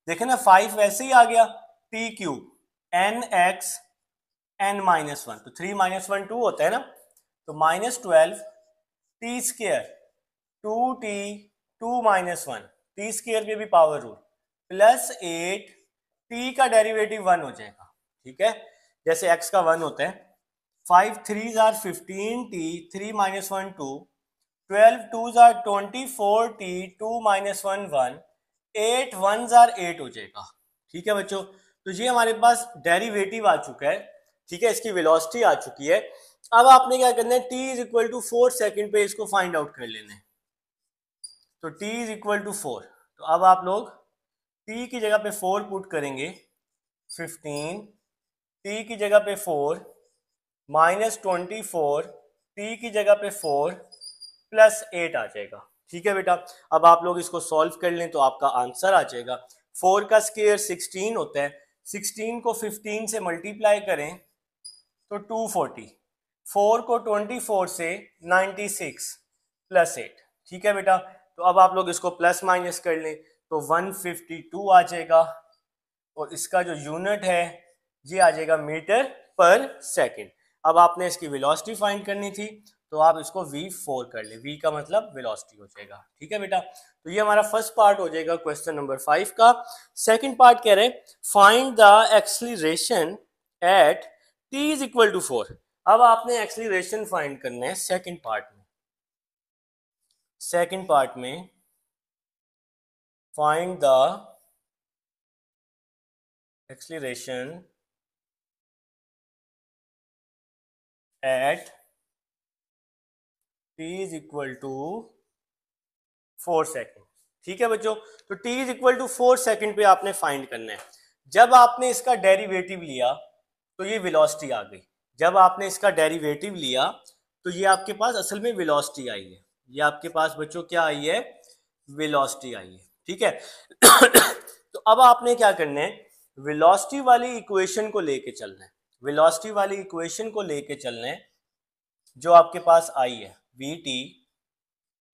देखे ना 5 वैसे ही आ गया, t³ nx n-1, तो 3 - 1 2 होता है ना, तो -12 t² 2t 2 - 1 t² पे भी पावर रूल प्लस 8 t का डेरिवेटिव 1 हो जाएगा। ठीक है, जैसे x का 1 होता है, 5 3s are 15t 3 - 1 2, 12 2s are 24t 2 - 1 1, 8 1s are 8 हो जाएगा। ठीक है बच्चों, तो ये हमारे पास डेरिवेटिव आ चुका है। ठीक है, इसकी वेलोसिटी आ चुकी है। अब आपने क्या करना है, t = 4 सेकंड पे इसको फाइंड आउट कर लेना है। तो t = 4, तो अब आप लोग t की जगह पे 4 पुट करेंगे, 15 t की जगह पे 4 माइनस 24 t की जगह पे 4 प्लस 8 आ जाएगा। ठीक है बेटा, अब आप लोग इसको सॉल्व कर लें तो आपका आंसर आ जाएगा। 4 का स्क्वायर 16 होता है, 16 को 15 से मल्टीप्लाई करें तो 240, 4 को 24 से 96 प्लस 8। ठीक है बेटा, तो अब आप लोग इसको प्लस माइनस कर लें तो 152 आ जाएगा, और इसका जो यूनिट है ये आ जाएगा मीटर पर सेकंड। अब आपने इसकी वेलोसिटी फाइंड करनी थी, तो आप इसको v4 कर ले, v का मतलब वेलोसिटी हो जाएगा। ठीक है बेटा, तो ये हमारा फर्स्ट पार्ट हो जाएगा क्वेश्चन नंबर 5 का। सेकंड पार्ट कह रहे हैं find the acceleration at t = 4। अब आपने एक्सीलरेशन फाइंड करना है सेकंड पार्ट में। सेकंड पार्ट में find the acceleration at t = 4 second. ठीक है बच्चों, तो t = 4 सेकेंड पे आपने फाइंड करना है। जब आपने इसका डेरिवेटिव लिया तो ये वेलोसिटी आ गई। जब आपने इसका डेरिवेटिव लिया तो ये आपके पास असल में वेलोसिटी आई है। ये आपके पास बच्चों क्या आई है, वेलोसिटी आई है। ठीक है तो अब आपने क्या करना है, वेलोसिटी वाली इक्वेशन को लेके चलना है। वेलोसिटी वाली इक्वेशन को लेके चलना है जो आपके पास आई है, vt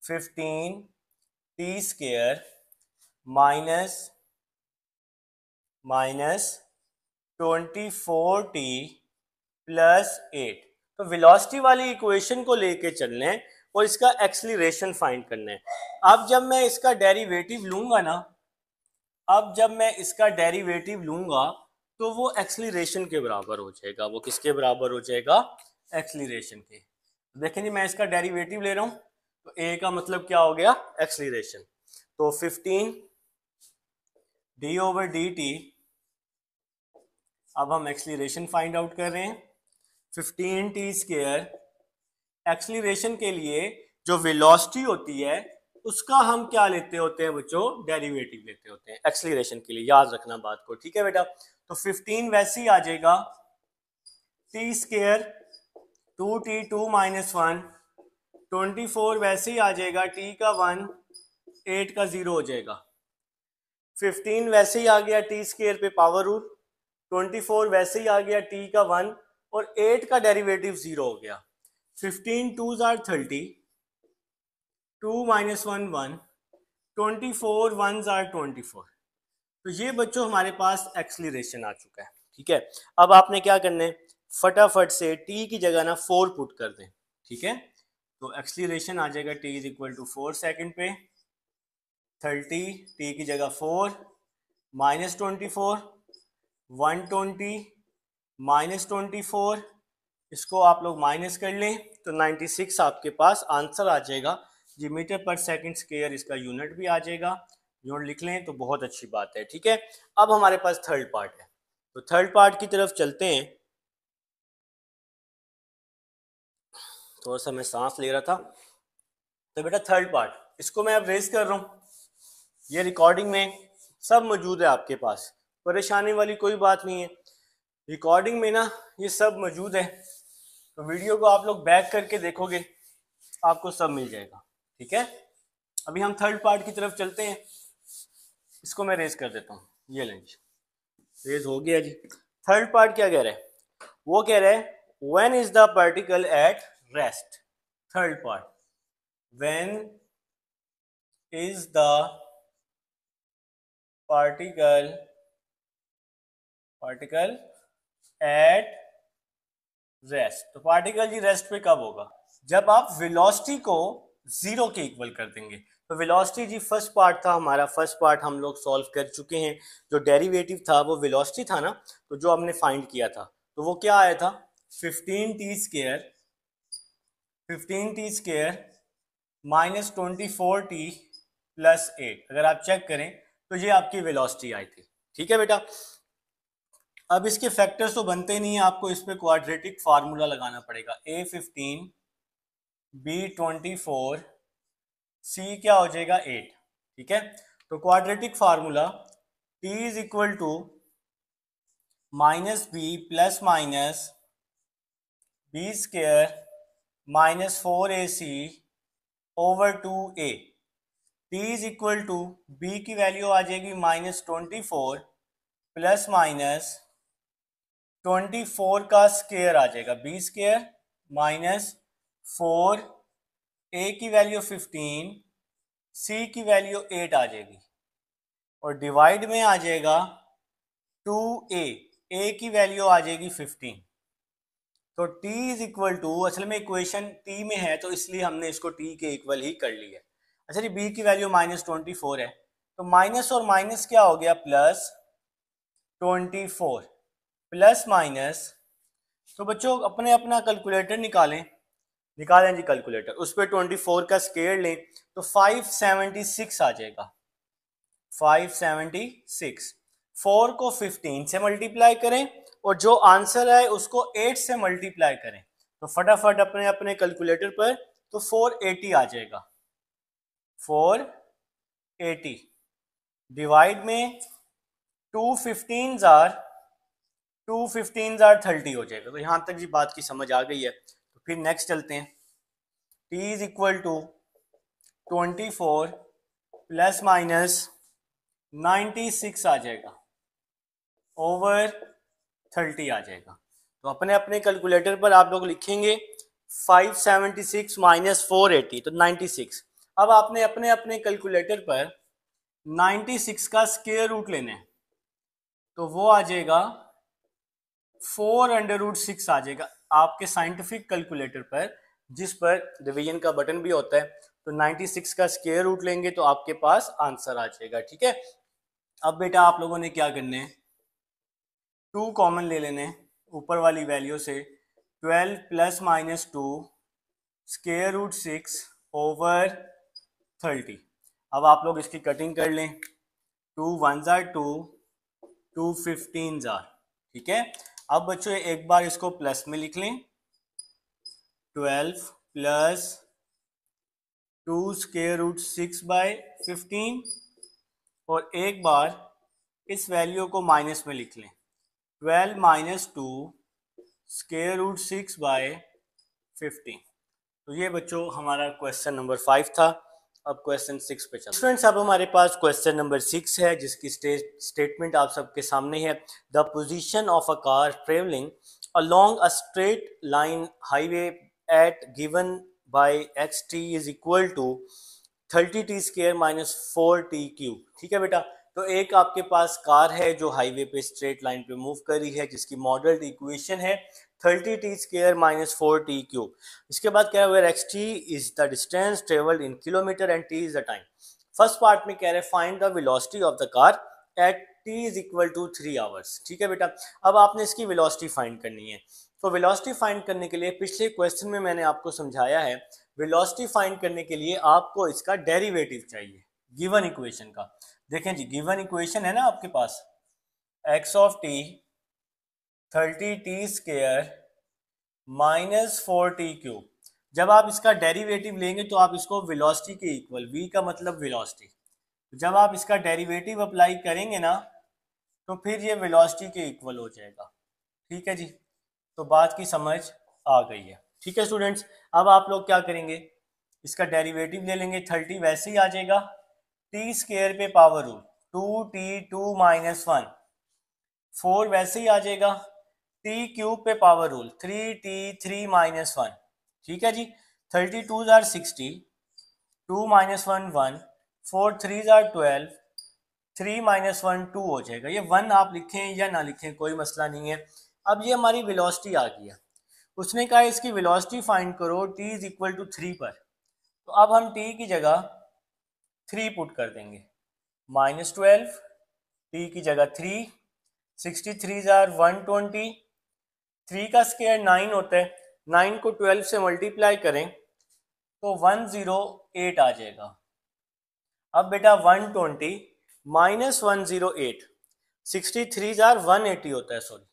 15t² minus 24t plus 8। तो वेलोसिटी वाली इक्वेशन को लेके चलना है और इसका एक्सीलरेशन फाइंड करना है। अब जब मैं इसका डेरिवेटिव लूंगा ना, अब जब मैं इसका डेरिवेटिव लूंगा तो वो एक्सीलरेशन के बराबर हो जाएगा। वो किसके बराबर हो जाएगा, एक्सीलरेशन के। देखें जी, मैं इसका डेरिवेटिव ले रहा हूं तो a का मतलब क्या हो गया, एक्सीलरेशन। तो 15 d/dt, अब हम एक्सीलरेशन फाइंड आउट कर रहे हैं। 15t², एक्सीलरेशन के लिए जो वेलोसिटी होती है उसका हम क्या लेते होते हैं बच्चों, डेरिवेटिव लेते होते हैं एक्सीलरेशन के लिए। याद रखना बात को, ठीक है बेटा। तो 15 वैसे ही आ जाएगा, t² 2t 2 - 1, 24 वैसे ही आ जाएगा, t का 1 8 का 0 हो जाएगा। 15 वैसे ही आ गया t² पे पावर रूल, 24 वैसे ही आ गया t का 1 और 8 का डेरिवेटिव 0 हो गया। 15 2s are 30, 2 - 1 1, 24 1s are 24। तो ये बच्चों हमारे पास एक्सीलरेशन आ चुका है। ठीक है, अब आपने क्या करना है, फटाफट से t की जगह ना 4 पुट कर दें। ठीक है, तो एक्सीलरेशन आ जाएगा t = 4 सेकंड पे, 30 t की जगह 4 माइनस 24 120 माइनस 24, इसको आप लोग माइनस कर लें तो 96 आपके पास आंसर आ जाएगा। जी मीटर पर सेकंड स्क्वायर इसका यूनिट भी आ जाएगा। यूनिट लिख लें तो बहुत अच्छी बात है। ठीक है, अब हमारे पास थर्ड पार्ट है। तो थर्ड पार्ट की तरफ चलते हैं। थोड़ा सा मैं सांस ले रहा था। तो बेटा थर्ड पार्ट इसको मैं अब रेज कर रहा हूँ, ये रिकॉर्डिंग में सब मौजूद है आपके पास, परेशानी वाली कोई बात नहीं है। रिकॉर्डिंग में ना ये सब मौजूद है, तो वीडियो को आप लोग बैक करके देखोगे आपको सब मिल जाएगा। ठीक है, अभी हम थर्ड पार्ट की तरफ चलते हैं। इसको मैं रेज कर देता हूँ, ये लेंगे, रेज हो गया जी। थर्ड पार्ट क्या कह रहा है, वो कह रहा है when is the particle at rest. Third part, when is the particle at rest. तो पार्टिकल जी रेस्ट पे कब होगा, जब आप वेलोसिटी को जीरो के इक्वल कर देंगे। तो वेलोसिटी जी फर्स्ट पार्ट था हमारा, फर्स्ट पार्ट हम लोग सॉल्व कर चुके हैं। जो डेरिवेटिव था वो वेलोसिटी था ना, तो जो हमने फाइंड किया था तो वो क्या आया था, 15t² माइनस 24t प्लस 8। अगर आप चेक करें तो ये आपकी वेलोसिटी आई थी। ठीक है बेटा, अब इसके फैक्टर्स तो बनते नहीं है, आपको इस पे क्वाड्रेटिक फार्मूला लगाना पड़ेगा। A15 B24 C क्या हो जाएगा 8। ठीक है, तो quadratic formula T is equal to minus B plus minus B² minus 4AC over 2A। T is equal to B की वैल्यू आ जाएगी -24 प्लस माइनस 24 का स्क्वायर आ जाएगा, B² माइनस 4, A की वैल्यू 15, C की वैल्यू 8 आ जाएगी, और डिवाइड में आ जाएगा 2A, A की वैल्यू आ जाएगी 15। तो T इज इक्वल टू, असल में इक्वेशन T में है तो इसलिए हमने इसको T के इक्वल ही कर लिया है। अच्छा जी, B की वैल्यू -24 है, तो माइनस और माइनस क्या हो गया प्लस 24 प्लस माइनस। तो बच्चों अपने अपना कैलकुलेटर निकालें जी कैलकुलेटर, उस पर 24 का स्क्वायर लें तो 576 आ जाएगा, 576। 4 को 15 से मल्टीप्लाई करें और जो आंसर है उसको 8 से मल्टीप्लाई करें, तो फटाफट अपने अपने कैलकुलेटर पर, तो 480 आ जाएगा, 480 डिवाइड में 2 15 30 हो जाएगा। तो यहां तक जी बात की समझ आ गई है। तो फिर नेक्स्ट चलते हैं। T is equal to 24 plus minus 96 आ जाएगा ओवर 30 आ जाएगा। तो अपने अपने कैलकुलेटर पर आप लोग लिखेंगे 576 माइनस 480, तो 96। अब आपने अपने अपने कैलकुलेटर पर 96 का स्क्वायर रूट लेना है, तो वो आ जाएगा 4√6 आ जाएगा आपके साइंटिफिक कैलकुलेटर पर, जिस पर डिवीजन का बटन भी होता है। तो 96 का स्क्वायर रूट लेंगे तो आपके पास आंसर आ जाएगा। ठीक है, अब बेटा आप लोगों ने क्या करना है, 2 कॉमन ले लेने ऊपर वाली वैल्यू से, 12 plus minus 2 square root 6 over 30। अब आप लोग इसकी कटिंग कर लें, 2 1 जार 2, 2 15 जार। ठीक है, अब बच्चों एक बार इसको प्लस में लिख लें, 12 प्लस 2 स्क्वायर रूट 6 बाय 15, और एक बार इस वैल्यू को माइनस में लिख लें, 12 माइनस 2 स्क्वायर रूट 6 बाय 15। तो ये बच्चों हमारा क्वेश्चन नंबर 5 था। अब क्वेश्चन 6 पे चलते हैं। स्टूडेंट्स अब हमारे पास क्वेश्चन नंबर 6 है, जिसकी स्टेटमेंट आप सबके सामने है। The position of a car travelling along a straight line highway at given by xt is equal to 30t² minus 4t³ ठीक है बेटा, तो एक आपके पास कार है जो हाईवे पे स्ट्रेट लाइन पे मूव कर रही है, जिसकी मॉडल इक्वेशन है 30t² माइनस 4t³। इसके बाद क्या है, xt is the distance travelled in kilometre and t is the time. First part में कह रहे हैं find the velocity of the car at t is equal to 3 hours. ठीक है बेटा, अब आपने इसकी वेलोसिटी फाइंड करनी है। तो वेलोसिटी फाइंड करने के लिए पिछले क्वेश्चन में मैंने आपको समझाया है, वेलोसिटी फाइंड करने के लिए आपको इसका डेरिवेटिव चाहिए गिवन इक्वेशन का। देखें जी, गिवन इक्वेशन है ना आपके पास, x of t 30t² minus 4t³ जब आप इसका डेरिवेटिव लेंगे तो आप इसको वेलोसिटी के इक्वल, v का मतलब वेलोसिटी, जब आप इसका डेरिवेटिव अप्लाई करेंगे ना तो फिर ये वेलोसिटी के इक्वल हो जाएगा। ठीक है जी, तो बात की समझ आ गई है। ठीक है स्टूडेंट्स, अब आप लोग क्या करेंगे, इसका डेरिवेटिव ले लेंगे, 30 वैसे ही आ जाएगा, t² पे पावर रूल 2t2 - 1, 4 वैसे ही आ जाएगा, t³ पे पावर रूल 3t3 - 1। ठीक है जी, 32 आर 60, 2 - 1 1, 4 3 आर 12, 3 - 1 2 हो जाएगा। ये 1 आप लिखें या ना लिखें कोई मसला नहीं है। अब ये हमारी वेलोसिटी आ गई है, उसने कहा इसकी वेलोसिटी फाइंड करो t = 3 पर, तो अब हम t की जगह 3 पुट कर देंगे, -12, t की जगह 3, 63 आर 120, 3 का स्क्वायर 9 होता है, 9 को 12 से मल्टीप्लाई करें तो 108 आ जाएगा। अब बेटा 120 - 108, 63 आर 180 होता है, सॉरी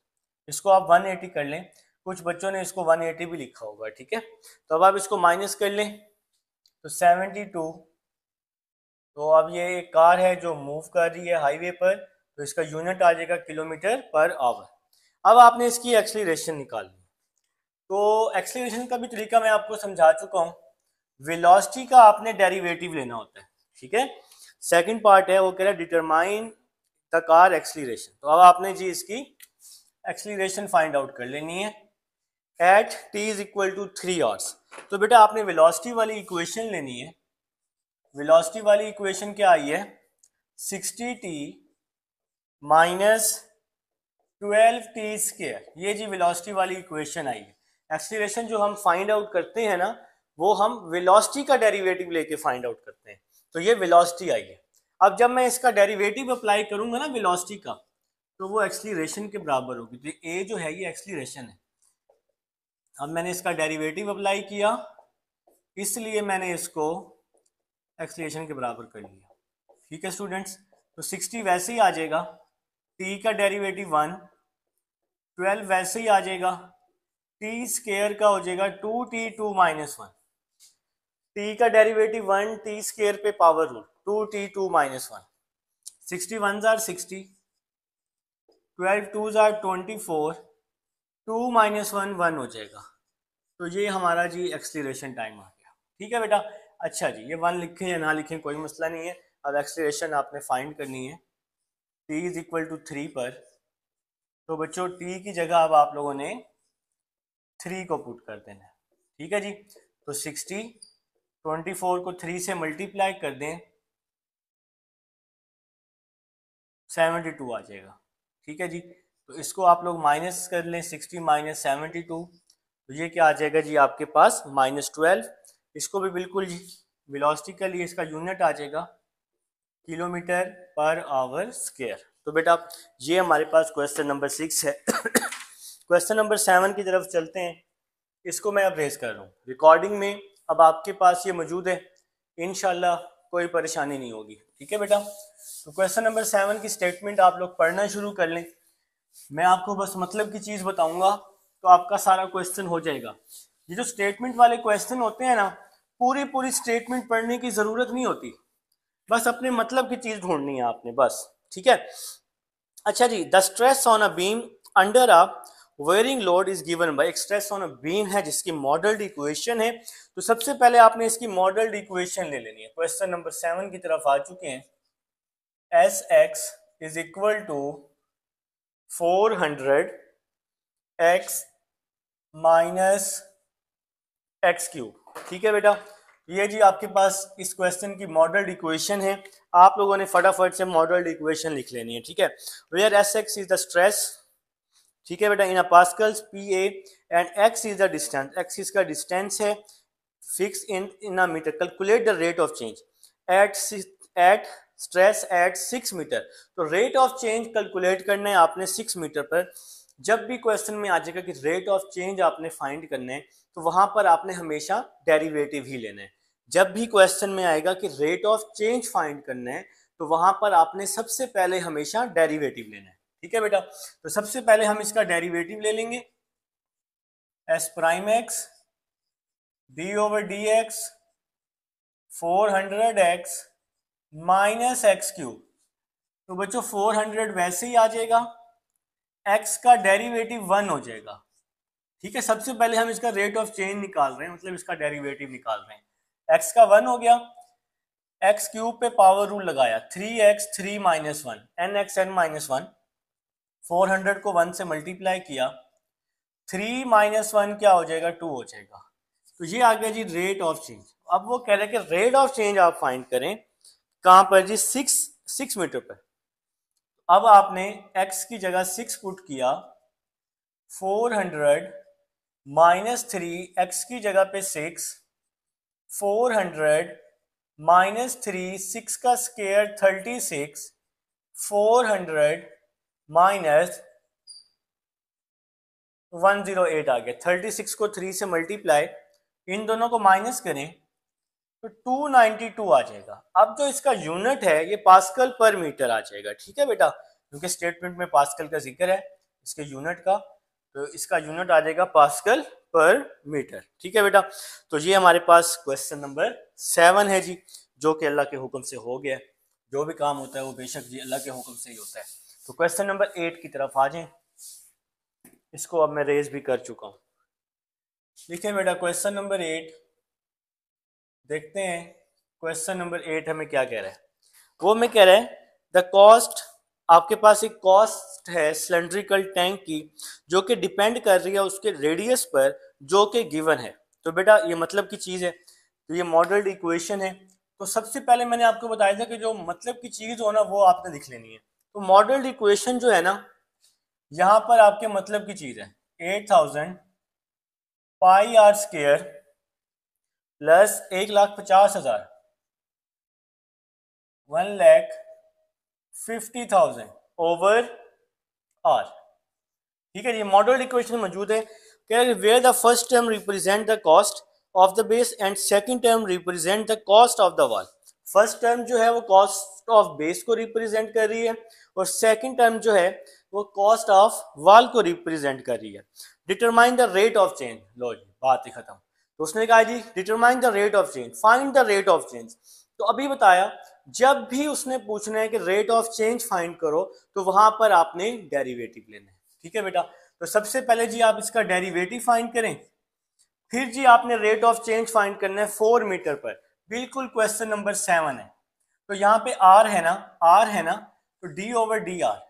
इसको आप 180 कर लें, कुछ बच्चों ने इसको 180 भी लिखा होगा। ठीक है, तो अब आप इसको माइनस कर लें तो 72, तो अब ये एक कार है जो मूव कर रही है हाईवे पर, तो इसका यूनिट आ जाएगा किलोमीटर पर आवर। अब आपने इसकी एक्सीलरेशन निकालनी, तो एक्सीलरेशन का भी तरीका मैं आपको समझा चुका हूँ, वेलोसिटी का आपने डेरिवेटिव लेना होता है। ठीक है, सेकंड पार्ट है वो कह रहा है डिटरमाइन द कार एक्सीलरेशन, तो अब आपने जी इसकी एक्सीलरेशन फाइंड आउट कर लेनी है एट t = 3 hours। तो बेटा आपने वेलोसिटी वाली इक्वेशन लेनी है, वेलोसिटी वाली इक्वेशन क्या आई है, 60t - 12t², ये जी वेलोसिटी वाली इक्वेशन आई है। एक्सीलरेशन जो हम फाइंड आउट करते हैं ना, वो हम वेलोसिटी का डेरिवेटिव लेके फाइंड आउट करते हैं, तो ये वेलोसिटी आई है। अब जब मैं इसका डेरिवेटिव अप्लाई करूंगा ना वेलोसिटी का, तो वो एक्सीलरेशन के बराबर होगी, तो ए जो है ये एक्सीलरेशन है। अब मैंने इसका डेरिवेटिव अप्लाई किया, इसलिए मैंने इसको एक्सीलरेशन के बराबर कर लिया। ठीक है स्टूडेंट्स, तो 60 वैसे ही आ जाएगा, t का डेरिवेटिव 1, 12 वैसे ही आ जाएगा, t² का हो जाएगा 2t2 - 1, t का डेरिवेटिव 1, t² पे power rule 2t2 - 1, 61 are 60, 12 2 are 24, 2 - 1 1 हो जाएगा। तो ये हमारा जी एक्सीलरेशन टाइम आ गया। ठीक है बेटा, अच्छा जी, ये 1 लिखें या ना लिखें कोई मसला नहीं है। अब एक्सीलरेशन आपने फाइंड करनी है t = 3 पर, तो बच्चों t की जगह अब आप लोगों ने 3 को पुट कर देना है। ठीक है जी, तो 60, 24 को 3 से मल्टीप्लाई कर दें, 72 आ जाएगा। ठीक है जी, तो इसको आप लोग माइनस कर लें, 60 - 72, तो ये क्या आ जाएगा जी आपके पास -12। इसको भी बिल्कुल जी वेलोसिटी के लिए इसका यूनिट आ जाएगा किलोमीटर पर आवर स्क्वायर। तो बेटा ये हमारे पास क्वेश्चन नंबर 6 है। क्वेश्चन नंबर 7 की तरफ चलते हैं, इसको मैं अब रेज कर रहा हूँ रिकॉर्डिंग में, अब आपके पास ये मौजूद है, इंशाल्लाह कोई परेशानी नहीं होगी। ठीक है बेटा, तो क्वेश्चन नंबर 7 की स्टेटमेंट आप लोग पढ़ना शुरू कर लें, मैं आपको बस मतलब की चीज़ बताऊंगा तो आपका सारा क्वेश्चन हो जाएगा। ये जो स्टेटमेंट वाले क्वेश्चन होते हैं ना, पूरी पूरी स्टेटमेंट पढ़ने की ज़रूरत नहीं होती, बस अपने मतलब की चीज़ ढूंढनी है आपने बस। ठीक है, अच्छा जी, the stress on a beam under a bearing load is given by, एक स्ट्रेस ऑन अ बीम है जिसकी मॉडल्ड इक्वेशन है, तो सबसे पहले आपने इसकी मॉडल्ड इक्वेशन ले लेनी है। क्वेश्चन नंबर 7 की तरफ आ चुके हैं, Sx = 400 x - x³। ठीक है बेटा, ये जी आपके पास इस क्वेश्चन की मॉडल्ड इक्वेशन है, आप लोगों ने फटाफट से मॉडल्ड इक्वेशन लिख लेनी है। ठीक है, where Sx is the stress, ठीक है बेटा, in pascals Pa and x is the distance, x इसका डिस्टेंस है, fix in a metre, calculate the rate of change at stress at 6 metre. तो रेट ऑफ चेंज कैलकुलेट करना है आपने 6 metre पर। जब भी क्वेश्चन में आ जाएगा कि रेट ऑफ चेंज आपने फाइंड करना है, तो वहां पर आपने हमेशा डेरिवेटिव ही लेना है। जब भी क्वेश्चन में आएगा कि रेट ऑफ चेंज फाइंड करना है, तो वहां पर आपने सबसे पहले हमेशा डेरिवेटिव लेना है। ठीक है बेटा। तो सबसे पहले हम इसका डेरिवेटिव ले लेंगे, S prime x D over D x 400x minus x cube. तो बच्चों 400 वैसे ही आ जाएगा, x का डेरिवेटिव 1 हो जाएगा। ठीक है, सबसे पहले हम इसका रेट ऑफ चेंज निकाल रहे हैं, मतलब इसका डेरिवेटिव निकाल रहे हैं। x का 1 हो गया, एक्स क्यूब पे पावर रूल लगाया, 3x 3 minus 1 nx n minus 1, 400 को 1 से मल्टीप्लाई किया, 3 माइनस 1 क्या हो जाएगा, 2 हो जाएगा। तो ये आ गया जी रेट ऑफ चेंज। अब वो कह रहे हैं कि रेट ऑफ चेंज आप फाइंड करें कहां पर जी, 6 मीटर पर। अब आपने x की जगह 6 पुट किया, 400 माइनस 3, एक्स की जगह पे 6, 400 माइनस 3, 6 का स्क्वायर 36, 400 माइनस 108 आ गया। 36 को 3 से मल्टीप्लाई, इन दोनों को माइनस करें तो 292 आ जाएगा। अब जो इसका यूनिट है ये पास्कल पर मीटर आ जाएगा। ठीक है बेटा, क्योंकि स्टेटमेंट में पास्कल का जिक्र है इसके यूनिट का, तो इसका यूनिट आ जाएगा पास्कल पर मीटर। ठीक है बेटा, तो ये हमारे पास क्वेश्चन नंबर 7 है जी, जो कि अल्लाह के हुक्म से हो गया। जो भी काम होता है वो बेशक जी अल्लाह के हुक्म से ही होता है। तो क्वेश्चन नंबर 8 की तरफ आ जाएं, इसको अब मैं रेज भी कर चुका हूं। देखिए बेटा क्वेश्चन नंबर 8 देखते हैं। क्वेश्चन नंबर 8 हमें क्या कह रहा है, वो हमें कह रहा है द कॉस्ट, आपके पास एक कॉस्ट है सिलेंड्रिकल टैंक की जो कि डिपेंड कर रही है उसके रेडियस पर जो कि गिवन है। तो बेटा ये मतलब की चीज है, तो ये मॉडल्ड इक्वेशन है। तो सबसे पहले मैंने आपको बताया था कि जो मतलब की चीज हो ना वो आपने लिख लेनी है। तो मॉडल्ड इक्वेशन जो है ना, यहां पर आपके मतलब की चीज है 8000 pi r square plus 1,50,000 1,50,000 over r. ठीक है, ये मॉडल इक्वेशन मौजूद है। कह रहे where the first term represent the cost of the base and second term represent the cost of the wall. First term जो है वो कॉस्ट ऑफ बेस को रिप्रेजेंट कर रही है और सेकंड टर्म जो है वो कॉस्ट ऑफ वॉल को रिप्रेजेंट कर रही है। Determine the rate of change. लो जी बात ही खत्म। तो उसने कहा जी determine the rate of change, find the rate of change. तो अभी बताया जब भी उसने पूछना है कि रेट ऑफ चेंज फाइंड करो तो वहां पर आपने डेरिवेटिव लेना है। ठीक है बेटा, तो सबसे पहले जी आप इसका डेरिवेटिव फाइंड करें, फिर जी आपने रेट ऑफ चेंज फाइंड करना है 4 मीटर पर। बिल्कुल क्वेश्चन नंबर 7 है। तो यहाँ पे आर है ना, आर है ना, तो डी ओवर डी आर,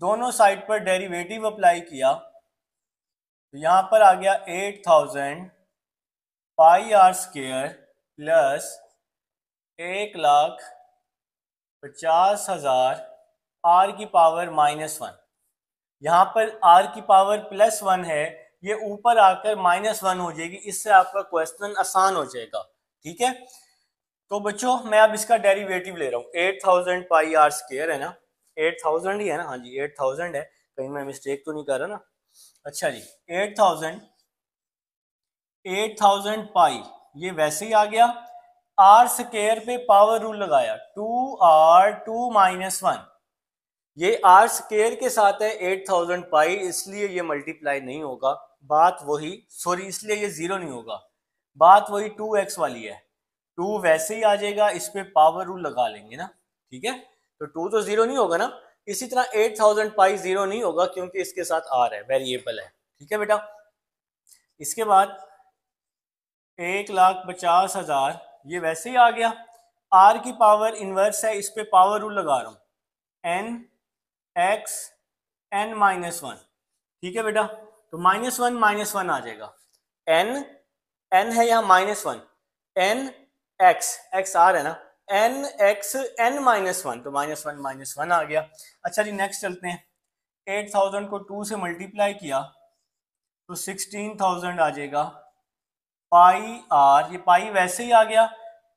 दोनों साइड पर डेरिवेटिव अप्लाई किया तो यहां पर आ गया 8000 pi r square plus 1,50,000 are की पावर -1। यहां पर आर की पावर +1 है, ये ऊपर आकर -1 हो जाएगी, इससे आपका क्वेश्चन आसान हो जाएगा। ठीक है, तो बच्चों मैं अब इसका डेरिवेटिव ले रहा हूँ। 8000 पाई आर स्क्वायर है ना, 8000 ही है ना, हाँ जी 8000 है, कहीं मैं मिस्टेक तो नहीं कर रहा ना। अच्छा जी 8000 पाई ये वैसे ही आ गया, आर स्क्वायर पे पावर रूल लगाया 2r2 -1, ये आर स्क्वायर के साथ है 8000 पाई, इसलिए ये मल्टीप्लाई नहीं होगा। बात वही, सॉरी इसलिए ये जीरो नहीं होगा, बात वही 2x वाली है। 2 वैसे ही आ जाएगा, इस पे पावर रूल लगा लेंगे ना। ठीक है, तो 2 तो जीरो नहीं होगा ना। इसी तरह 8000 पाई जीरो नहीं होगा क्योंकि इसके साथ आर है, वेरिएबल है। ठीक है बेटा, इसके बाद 1,50,000 ये वैसे ही आ गया, आर की पावर इनवर्स है, इस पे पावर रूल लगा रहा हूं n x n -1। ठीक है बेटा, तो -1 आ जाएगा, n है यहाँ -1, n x r है ना, n x n -1, तो -1 आ गया। अच्छा जी नेक्स्ट चलते हैं, 8000 को 2 से मल्टीप्लाई किया तो 16,000 आ जाएगा पाई आर, ये पाई वैसे ही आ गया,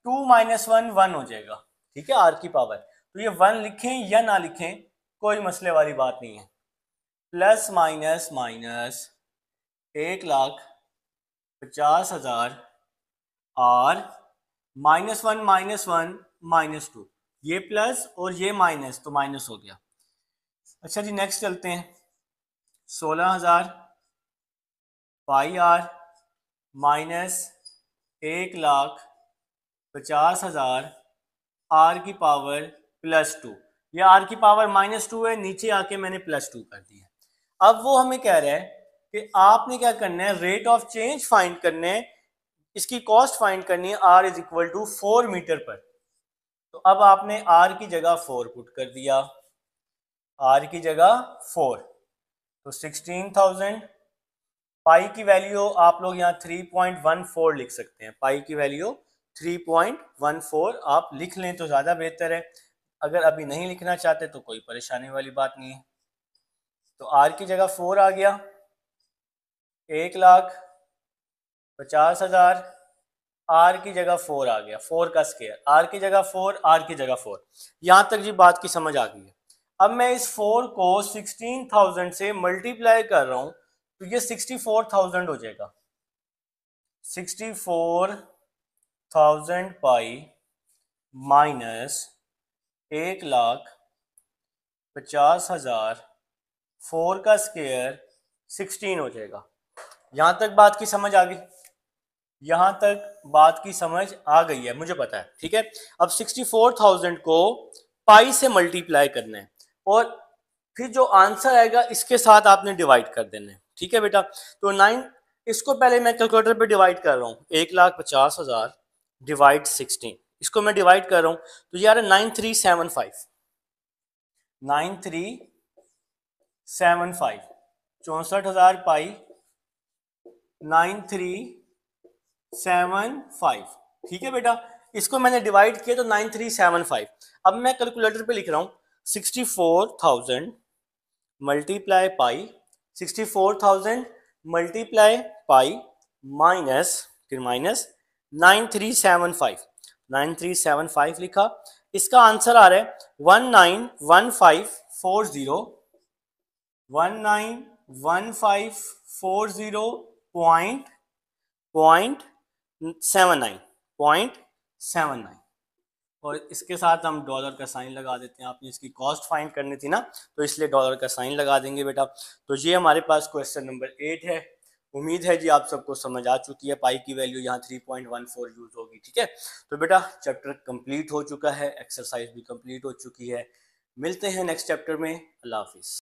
2 -1 1 हो जाएगा। ठीक है, आर की पावर, तो ये 1 लिखें या ना लिखें कोई मसले वाली बात नहीं है। प्लस माइनस माइनस 1,50,000 आर -1 -1 -2, ये प्लस और ये माइनस तो माइनस हो गया। अच्छा जी, नेक्स्ट चलते हैं। 16,000 पाई आर माइनस 1,50,000 आर की पावर +2। ये आर की पावर -2 है, नीचे आके मैंने +2 कर दिया। अब वो हमें कह रहा है कि आपने क्या करना है, रेट ऑफ चेंज फाइंड करने है, इसकी कॉस्ट फाइंड करनी है। R is equal to 4 metre पर। तो अब आपने आर की जगह 4 पुट कर दिया, आर की जगह 4, तो 16,000 पाई की वैल्यू आप लोग यहाँ 3.14 लिख सकते हैं। पाई की वैल्यू 3.14 आप लिख लें तो ज़्यादा बेहतर है। अगर अभी नहीं लिखना चाहते तो कोई परेशानी वाली बात नहीं है। तो आर की जगह 4 आ गया, 1,50,000, आर की जगह 4 आ गया, 4 का स्क्वायर, आर की जगह 4, आर की जगह 4। यहाँ तक जी बात की समझ आ गई है। अब मैं इस 4 को 16,000 से मल्टीप्लाई कर रहा हूँ, तो ये 64,000 हो जाएगा। 64,000 पाई माइनस 1,50,000, 4 का स्क्वायर 16 हो जाएगा। यहां तक बात की समझ आ गई? यहां तक बात की समझ आ गई है, मुझे पता है, ठीक है। अब 64,000 को पाई से मल्टीप्लाई करना है और फिर जो आंसर आएगा इसके साथ आपने डिवाइड कर देना है, ठीक है बेटा। तो 9, इसको पहले मैं कैलकुलेटर पे डिवाइड कर रहा हूँ, 1,50,000 डिवाइड 16, इसको मैं डिवाइड कर रहा हूँ, तो यार 9375, 9375, 64,000 पाई 9375, ठीक है बेटा। इसको मैंने डिवाइड किया तो 9375। अब मैं कैलकुलेटर पे लिख रहा हूं 64,000 multiply pi, 64,000 multiply pi minus, फिर माइनस 9375, 9375 लिखा। इसका आंसर आ रहा है 191540, 191540.79। और इसके साथ हम डॉलर का साइन लगा देते हैं। आपने इसकी कॉस्ट फाइंड करनी थी ना, तो इसलिए डॉलर का साइन लगा देंगे बेटा। तो ये हमारे पास क्वेश्चन नंबर 8 है। उम्मीद है जी आप सबको समझ आ चुकी है। पाई की वैल्यू यहाँ 3.14 यूज होगी, ठीक है। तो बेटा चैप्टर कंप्लीट हो चुका है, एक्सरसाइज भी कंप्लीट हो चुकी है। मिलते हैं नेक्स्ट चैप्टर में। अल्लाह हाफिज।